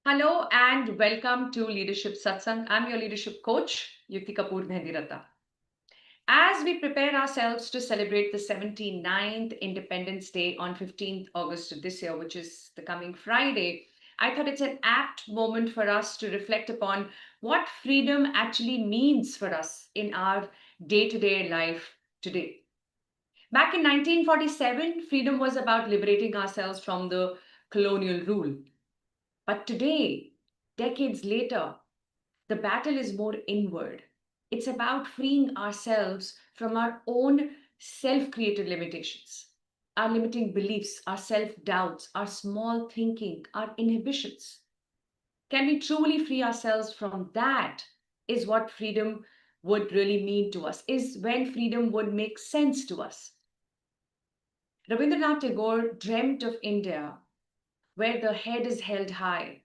Hello and welcome to Leadership Satsang. I'm your leadership coach, Yukti. As we prepare ourselves to celebrate the 79th Independence Day on 15th August of this year, which is the coming Friday, I thought it's an apt moment for us to reflect upon what freedom actually means for us in our day to day life today. Back in 1947, freedom was about liberating ourselves from the colonial rule. But today, decades later, the battle is more inward. It's about freeing ourselves from our own self created limitations, our limiting beliefs, our self doubts, our small thinking, our inhibitions. Can we truly free ourselves from that? Is what freedom would really mean to us, is when freedom would make sense to us. Rabindranath Tagore dreamt of India where the head is held high.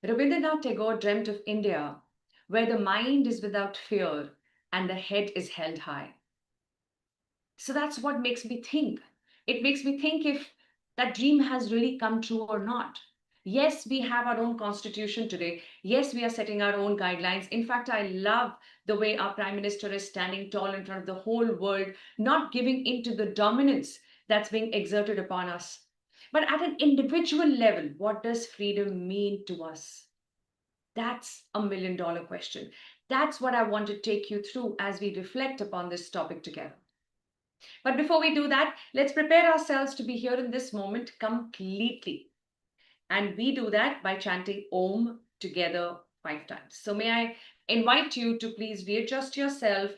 Rabindranath Tagore dreamt of India, where the mind is without fear and the head is held high. So that's what makes me think. It makes me think if that dream has really come true or not. Yes, we have our own constitution today. Yes, we are setting our own guidelines. In fact, I love the way our prime minister is standing tall in front of the whole world, not giving in to the dominance that's being exerted upon us. But at an individual level, what does freedom mean to us? That's $1 million question. That's what I want to take you through as we reflect upon this topic together. But before we do that, let's prepare ourselves to be here in this moment completely. And we do that by chanting Om together 5 times. So, may I invite you to please readjust yourself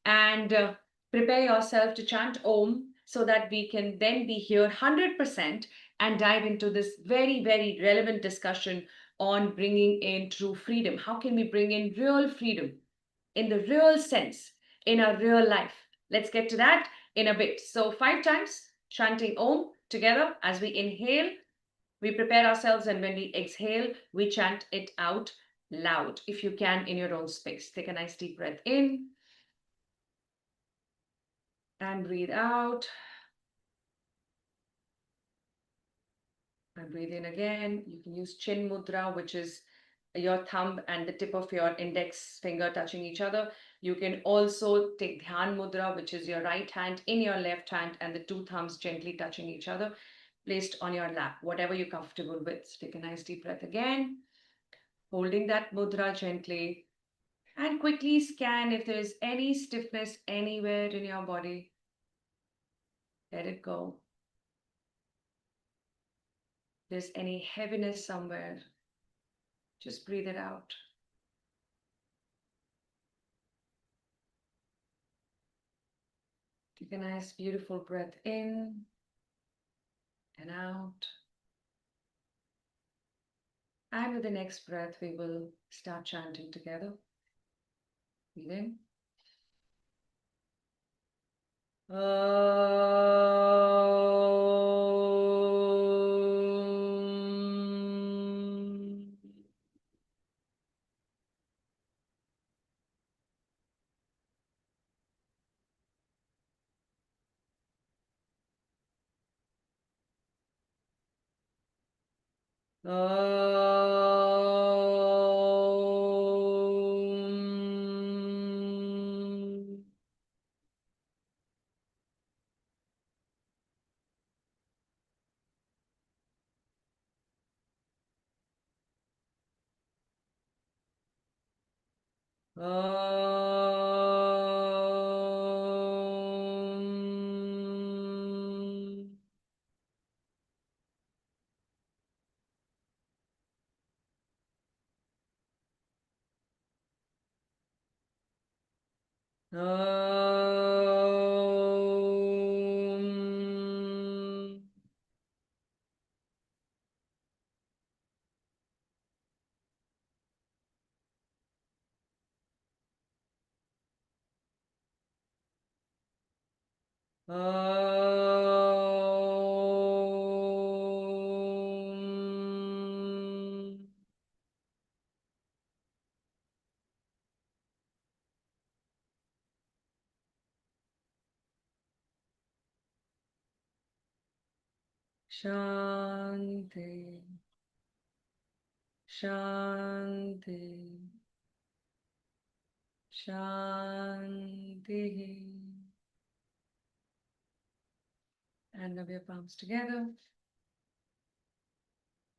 and prepare yourself to chant Om so that we can then be here 100% and dive into this very, very relevant discussion on bringing in true freedom. How can we bring in real freedom in the real sense in our real life? Let's get to that in a bit. So, 5 times chanting Om together as we inhale. We prepare ourselves, and when we exhale, we chant it out loud, if you can, in your own space. Take a nice deep breath in and breathe out. And breathe in again. You can use chin mudra, which is your thumb and the tip of your index finger touching each other. You can also take dhyan mudra, which is your right hand in your left hand and the two thumbs gently touching each other, placed on your lap, whatever you're comfortable with. So take a nice deep breath again, holding that mudra gently, and quickly scan if there is any stiffness anywhere in your body. Let it go. If there's any heaviness somewhere, just breathe it out. Take a nice, beautiful breath in and out. And with the next breath, we will start chanting together. Breathe in. Shanti. Shanti. Shanti. And rub your palms together.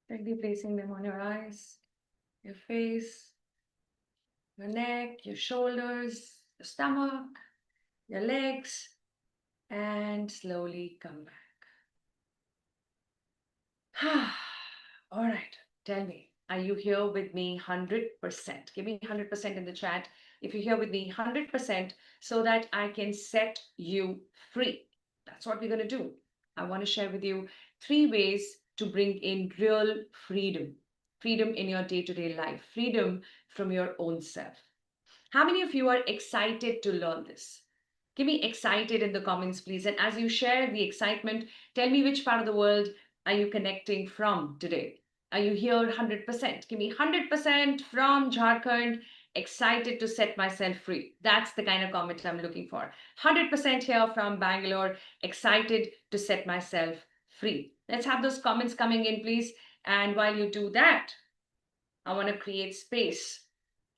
Gently placing them on your eyes, your face, your neck, your shoulders, your stomach, your legs, and slowly come back. All right, tell me, are you here with me 100%? Give me 100% in the chat if you're here with me 100% so that I can set you free. That's what we're going to do. I want to share with you 3 ways to bring in real freedom. Freedom in your day-to-day life, freedom from your own self. How many of you are excited to learn this? Give me excited in the comments, please. And as you share the excitement, tell me which part of the world are you connecting from today? Are you here 100%? Give me 100% from Jharkhand, excited to set myself free. That's the kind of comment I'm looking for. 100% here from Bangalore, excited to set myself free. Let's have those comments coming in, please. And while you do that, I want to create space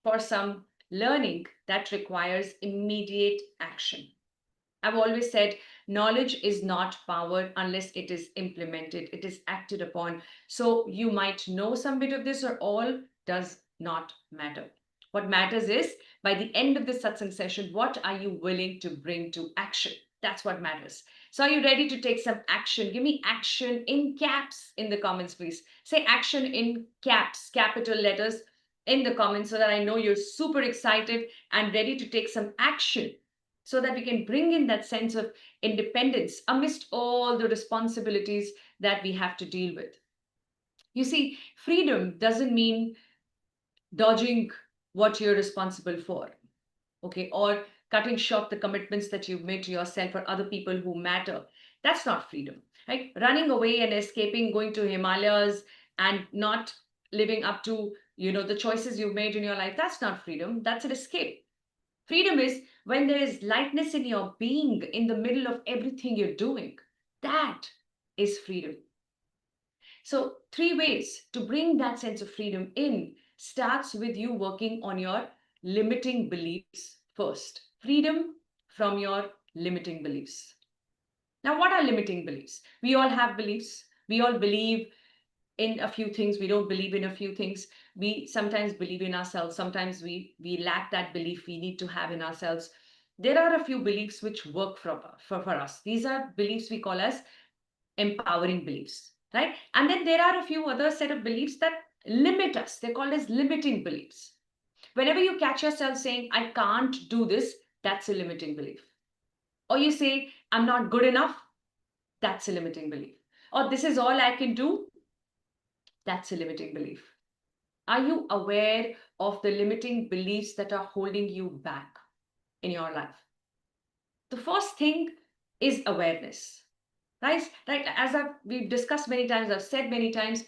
for some learning that requires immediate action. I've always said knowledge is not power unless it is implemented, it is acted upon. So you might know some bit of this or all does not matter. What matters is by the end of this satsang session, what are you willing to bring to action? That's what matters. So are you ready to take some action? Give me action in caps in the comments, please. Say action in caps, capital letters in the comments so that I know you're super excited and ready to take some action so that we can bring in that sense of independence amidst all the responsibilities that we have to deal with. You see, freedom doesn't mean dodging what you're responsible for, okay, or cutting short the commitments that you've made to yourself or other people who matter. That's not freedom, right? Running away and escaping, going to Himalayas and not living up to, the choices you've made in your life, that's not freedom. That's an escape. Freedom is when there is lightness in your being in the middle of everything you're doing. That is freedom. So, 3 ways to bring that sense of freedom in starts with you working on your limiting beliefs first. Freedom from your limiting beliefs. Now, what are limiting beliefs? We all have beliefs. We all believe in a few things. We don't believe in a few things. We sometimes believe in ourselves. Sometimes we lack that belief we need to have in ourselves. There are a few beliefs which work for us. These are beliefs we call as empowering beliefs, right? And then there are a few other set of beliefs that limit us. They're called as limiting beliefs. Whenever you catch yourself saying, I can't do this, that's a limiting belief. Or you say, I'm not good enough, that's a limiting belief. Or this is all I can do, that's a limiting belief. Are you aware of the limiting beliefs that are holding you back in your life? The first thing is awareness, right? Right. We've discussed many times, I've said many times,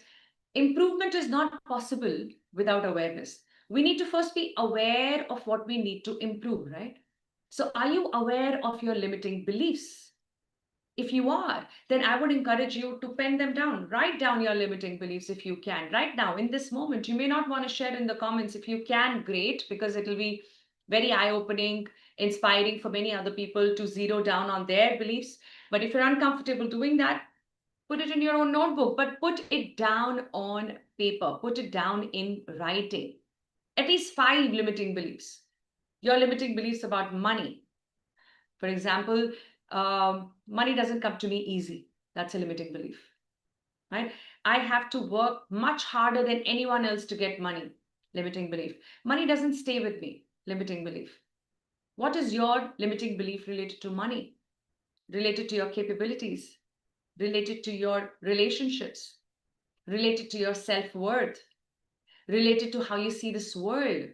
improvement is not possible without awareness. We need to first be aware of what we need to improve, right? So, are you aware of your limiting beliefs? If you are, then I would encourage you to pen them down. Write down your limiting beliefs if you can. Right now, in this moment, you may not want to share in the comments. If you can, great, because it'll be very eye opening, inspiring for many other people to zero down on their beliefs. But if you're uncomfortable doing that, put it in your own notebook, but put it down on paper, put it down in writing. At least 5 limiting beliefs. Your limiting beliefs about money. For example, money doesn't come to me easy. That's a limiting belief, right? I have to work much harder than anyone else to get money. Limiting belief. Money doesn't stay with me. Limiting belief. What is your limiting belief related to money? Related to your capabilities? Related to your relationships? Related to your self-worth? Related to how you see this world?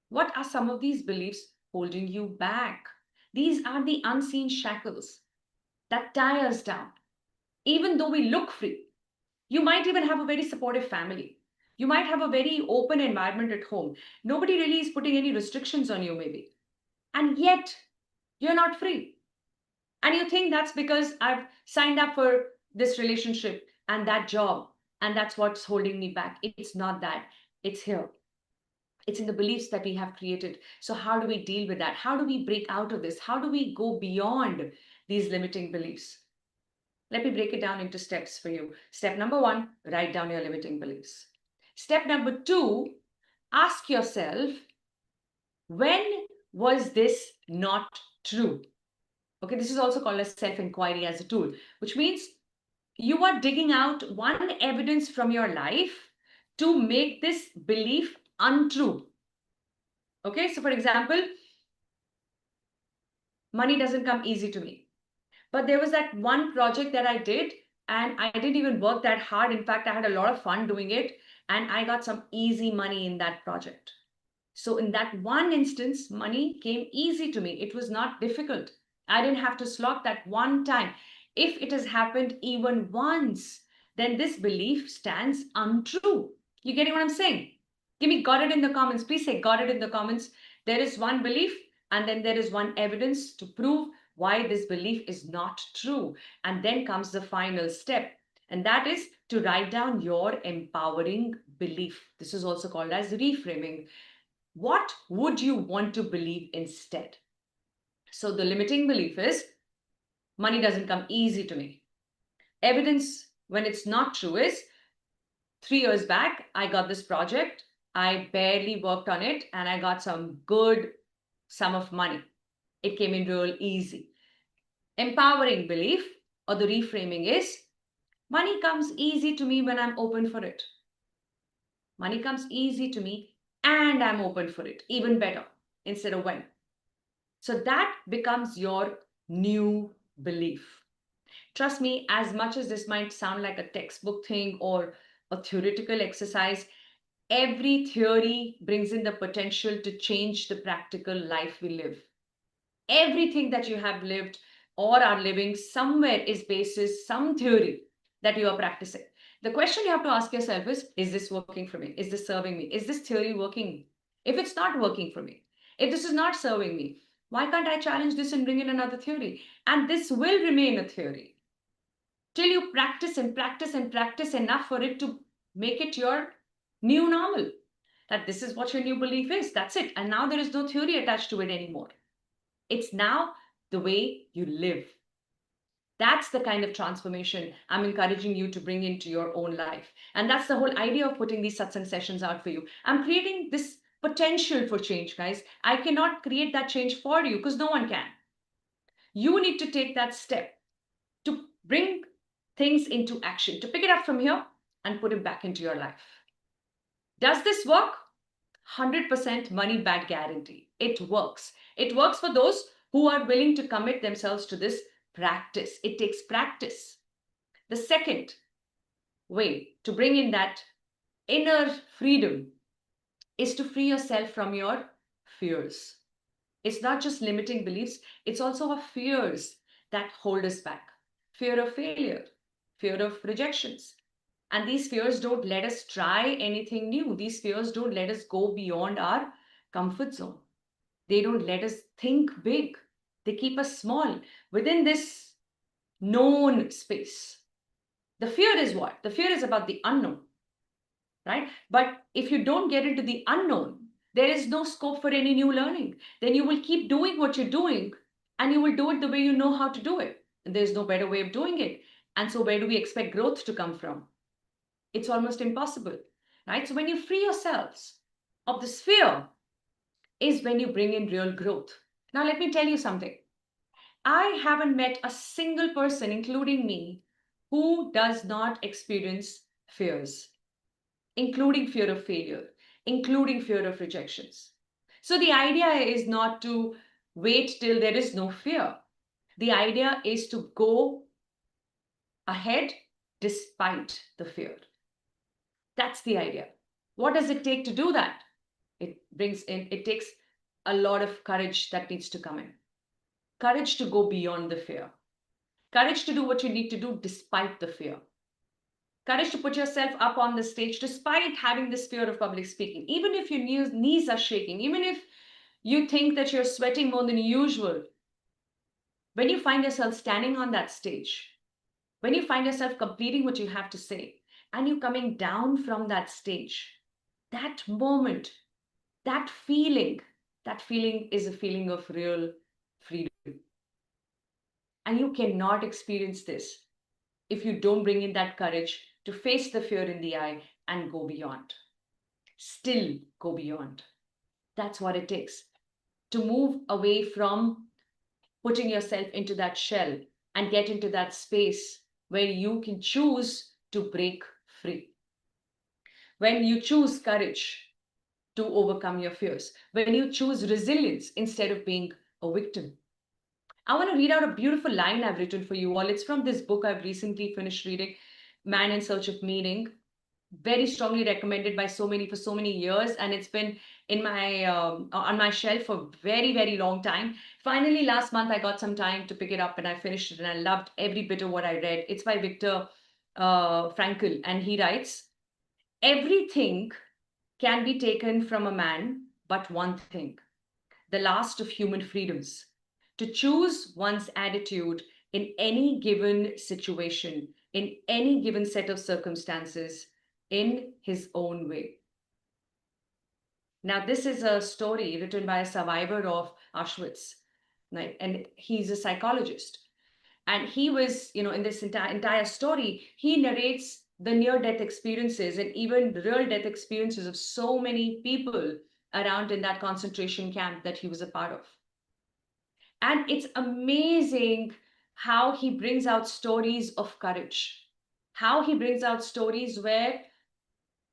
What are some of these beliefs holding you back? These are the unseen shackles that tie us down. Even though we look free, you might even have a very supportive family. You might have a very open environment at home. Nobody really is putting any restrictions on you, maybe. And yet, you're not free. And you think that's because I've signed up for this relationship. and that job, and that's what's holding me back. It's not that. It's here. It's in the beliefs that we have created. So, how do we deal with that? How do we break out of this? How do we go beyond these limiting beliefs? Let me break it down into steps for you. Step number one, write down your limiting beliefs. Step number two, ask yourself, when was this not true? Okay, this is also called as self inquiry as a tool, which means you are digging out one evidence from your life to make this belief untrue. Okay, so for example, money doesn't come easy to me. But there was that one project that I did, and I didn't even work that hard. In fact, I had a lot of fun doing it, and I got some easy money in that project. So, in that one instance, money came easy to me. It was not difficult. I didn't have to slog that one time. If it has happened even once, then this belief stands untrue. You getting what I'm saying? Give me got it in the comments. Please say got it in the comments. There is one belief, and then there is one evidence to prove why this belief is not true. And then comes the final step, and that is to write down your empowering belief. This is also called as reframing. What would you want to believe instead? So the limiting belief is money doesn't come easy to me. Evidence when it's not true is 3 years back, I got this project. I barely worked on it and I got some good sum of money. It came in real easy. Empowering belief or the reframing is money comes easy to me when I'm open for it. Money comes easy to me and I'm open for it. Even better instead of when. So that becomes your new belief. Trust me, as much as this might sound like a textbook thing or a theoretical exercise, every theory brings in the potential to change the practical life we live. Everything that you have lived or are living somewhere is basis some theory that you are practicing. The question you have to ask yourself is this working for me? Is this serving me? Is this theory working? If it's not working for me, if this is not serving me, why can't I challenge this and bring in another theory? And this will remain a theory till you practice and practice and practice enough for it to make it your new normal. That this is what your new belief is. That's it. And now there is no theory attached to it anymore. It's now the way you live. That's the kind of transformation I'm encouraging you to bring into your own life. And that's the whole idea of putting these satsang sessions out for you. I'm creating this potential for change, guys. I cannot create that change for you because no one can. You need to take that step to bring things into action, to pick it up from here and put it back into your life. Does this work? 100% money back guarantee. It works. It works for those who are willing to commit themselves to this practice. It takes practice. The second way to bring in that inner freedom is to free yourself from your fears. It's not just limiting beliefs, it's also our fears that hold us back. Fear of failure, fear of rejections. And these fears don't let us try anything new. These fears don't let us go beyond our comfort zone. They don't let us think big. They keep us small within this known space. The fear is what? The fear is about the unknown, right? But if you don't get into the unknown, there is no scope for any new learning. Then you will keep doing what you're doing and you will do it the way you know how to do it. And there's no better way of doing it. And so, where do we expect growth to come from? It's almost impossible, right? So, when you free yourselves of this fear, is when you bring in real growth. Now, let me tell you something. I haven't met a single person, including me, who does not experience fears, including fear of failure, including fear of rejections. So the idea is not to wait till there is no fear. The idea is to go ahead despite the fear. That's the idea. What does it take to do that? It takes a lot of courage that needs to come in. Courage to go beyond the fear. Courage to do what you need to do despite the fear. Courage to put yourself up on the stage despite having this fear of public speaking. Even if your knees are shaking, even if you think that you're sweating more than usual, when you find yourself standing on that stage, When you find yourself completing what you have to say and you coming down from that stage, that moment, that feeling is a feeling of real freedom. And you cannot experience this if you don't bring in that courage to face the fear in the eye and go beyond. Still go beyond. That's what it takes to move away from putting yourself into that shell and get into that space where you can choose to break free. When you choose courage to overcome your fears, when you choose resilience instead of being a victim. I want to read out a beautiful line I've written for you all. It's from this book I've recently finished reading, Man in Search of Meaning. Very strongly recommended by so many for so many years, and it's been in my on my shelf for very long time. Finally, last month I got some time to pick it up, and I finished it, and I loved every bit of what I read. It's by Viktor Frankl, and he writes, "Everything can be taken from a man, but one thing, the last of human freedoms, to choose one's attitude in any given situation, in any given set of circumstances, in his own way." Now, this is a story written by a survivor of Auschwitz, right? And he's a psychologist. And he was, in this entire story, he narrates the near death experiences and even real death experiences of so many people around in that concentration camp that he was a part of. And it's amazing how he brings out stories of courage, how he brings out stories where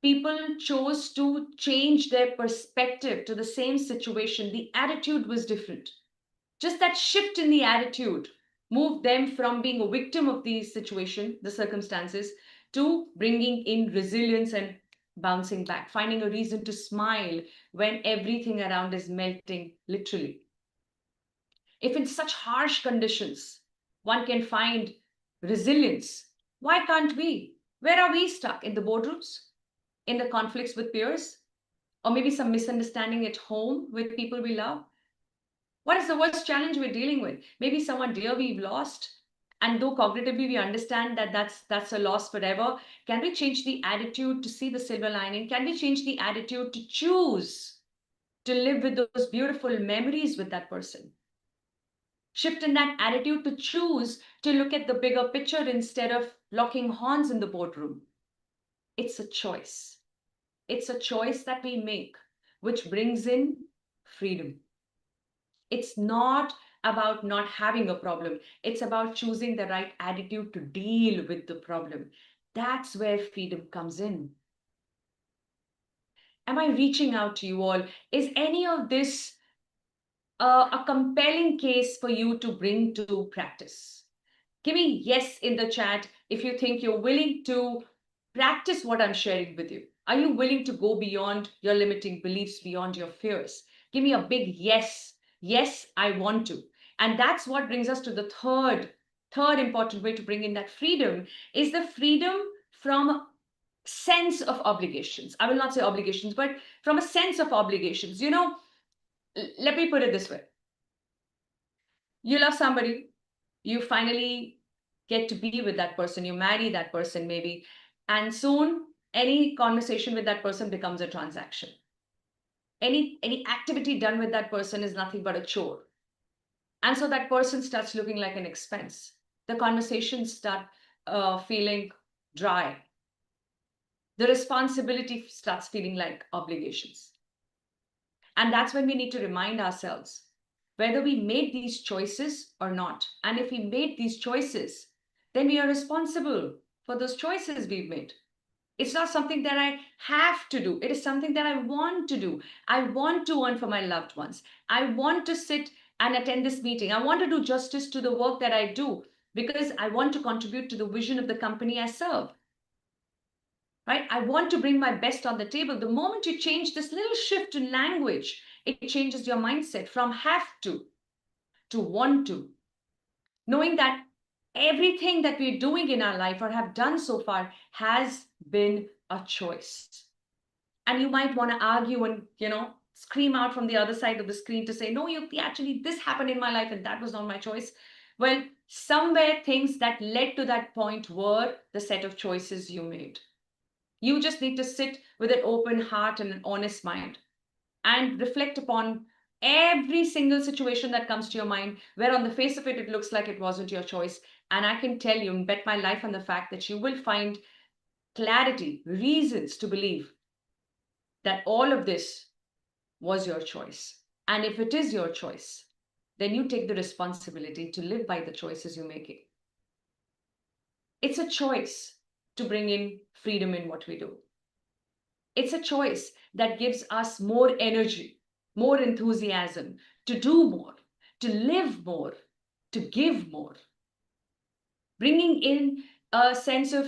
people chose to change their perspective to the same situation. The attitude was different. Just that shift in the attitude moved them from being a victim of the situation, the circumstances, to bringing in resilience and bouncing back, finding a reason to smile when everything around is melting, literally. If in such harsh conditions one can find resilience, why can't we? Where are we stuck? In the boardrooms? In the conflicts with peers? Or maybe some misunderstanding at home with people we love? What is the worst challenge we're dealing with? Maybe someone dear we've lost. And though cognitively we understand that that's a loss forever, can we change the attitude to see the silver lining? Can we change the attitude to choose to live with those beautiful memories with that person? Shift in that attitude to choose to look at the bigger picture instead of locking horns in the boardroom. It's a choice. It's a choice that we make, which brings in freedom. It's not about not having a problem. It's about choosing the right attitude to deal with the problem. That's where freedom comes in. Am I reaching out to you all? Is any of this a compelling case for you to bring to practice? Give me yes in the chat if you think you're willing to practice what I'm sharing with you. Are you willing to go beyond your limiting beliefs, beyond your fears? Give me a big yes. Yes, I want to. And that's what brings us to the third important way to bring in that freedom is the freedom from sense of obligations. I will not say obligations, but from a sense of obligations. Let me put it this way. You love somebody, you finally get to be with that person, you marry that person maybe, and soon any conversation with that person becomes a transaction. Any activity done with that person is nothing but a chore. And so that person starts looking like an expense. The conversations start feeling dry. The responsibility starts feeling like obligations. And that's when we need to remind ourselves whether we made these choices or not. And if we made these choices, then we are responsible for those choices we've made. It's not something that I have to do. It is something that I want to do. I want to earn for my loved ones. I want to sit and attend this meeting. I want to do justice to the work that I do because I want to contribute to the vision of the company I serve. Right? I want to bring my best on the table. The moment you change this little shift in language, it changes your mindset from have to want to. Knowing that everything that we're doing in our life or have done so far has been a choice. And you might want to argue and, scream out from the other side of the screen to say, no, Yukti, actually, this happened in my life and that was not my choice. Well, somewhere things that led to that point were the set of choices you made. You just need to sit with an open heart and an honest mind and reflect upon every single situation that comes to your mind, where on the face of it, it looks like it wasn't your choice. And I can tell you and bet my life on the fact that you will find clarity, reasons to believe that all of this was your choice. And if it is your choice, then you take the responsibility to live by the choices you're making. It's a choice to bring in freedom in what we do. It's a choice that gives us more energy, more enthusiasm to do more, to live more, to give more, bringing in a sense of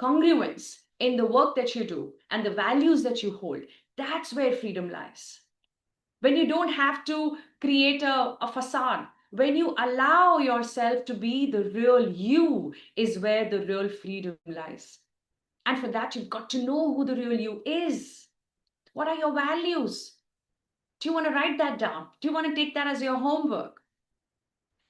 congruence in the work that you do and the values that you hold. That's where freedom lies. When you don't have to create a facade, when you allow yourself to be the real you, is where the real freedom lies. And for that, you've got to know who the real you is. What are your values? Do you want to write that down? Do you want to take that as your homework?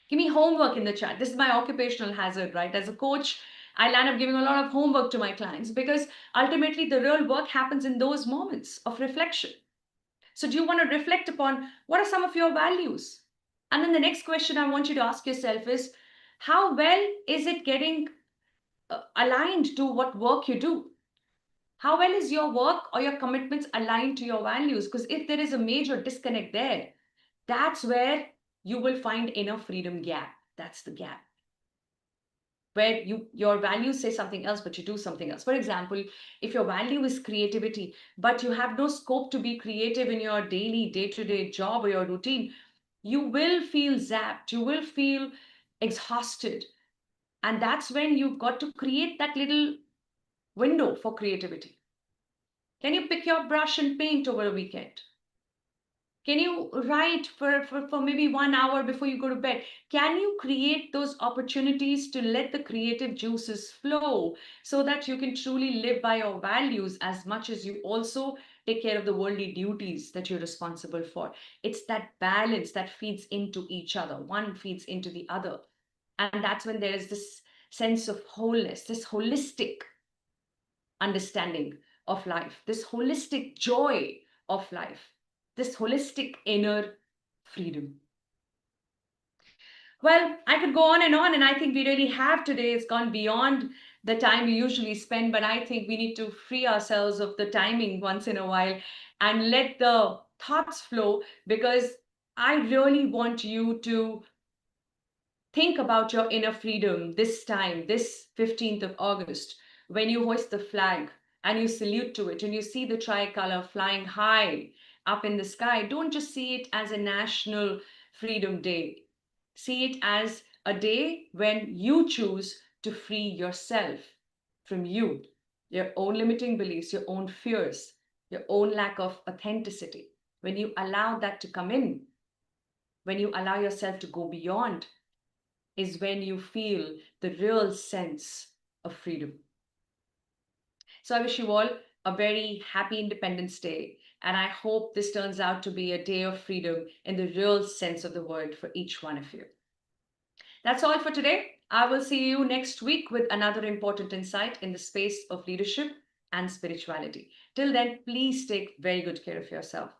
Give me homework in the chat. This is my occupational hazard, right? As a coach, I land up giving a lot of homework to my clients because ultimately the real work happens in those moments of reflection. So, do you want to reflect upon what are some of your values? And then the next question I want you to ask yourself is, how well is it getting aligned to what work you do? How well is your work or your commitments aligned to your values? Because if there is a major disconnect there, that's where you will find inner freedom gap. That's the gap where your values say something else but you do something else. For example, if your value is creativity but you have no scope to be creative in your daily day-to-day job or your routine, you will feel zapped, you will feel exhausted. And that's when you've got to create that little window for creativity. Can you pick your brush and paint over a weekend? Can you write for maybe 1 hour before you go to bed? Can you create those opportunities to let the creative juices flow so that you can truly live by your values as much as you also take care of the worldly duties that you're responsible for? It's that balance that feeds into each other. One feeds into the other. And that's when there is this sense of wholeness, this holistic understanding of life, this holistic joy of life, this holistic inner freedom. Well, I could go on, and I think we really have today. It's gone beyond the time we usually spend, but I think we need to free ourselves of the timing once in a while and let the thoughts flow, because I really want you to think about your inner freedom this time, this 15th of August, when you hoist the flag and you salute to it and you see the tricolor flying high up in the sky. Don't just see it as a national freedom day. See it as a day when you choose to free yourself from you, your own limiting beliefs, your own fears, your own lack of authenticity. When you allow that to come in, when you allow yourself to go beyond, is when you feel the real sense of freedom. So I wish you all a very happy Independence Day. And I hope this turns out to be a day of freedom in the real sense of the word for each one of you. That's all for today. I will see you next week with another important insight in the space of leadership and spirituality. Till then, please take very good care of yourself.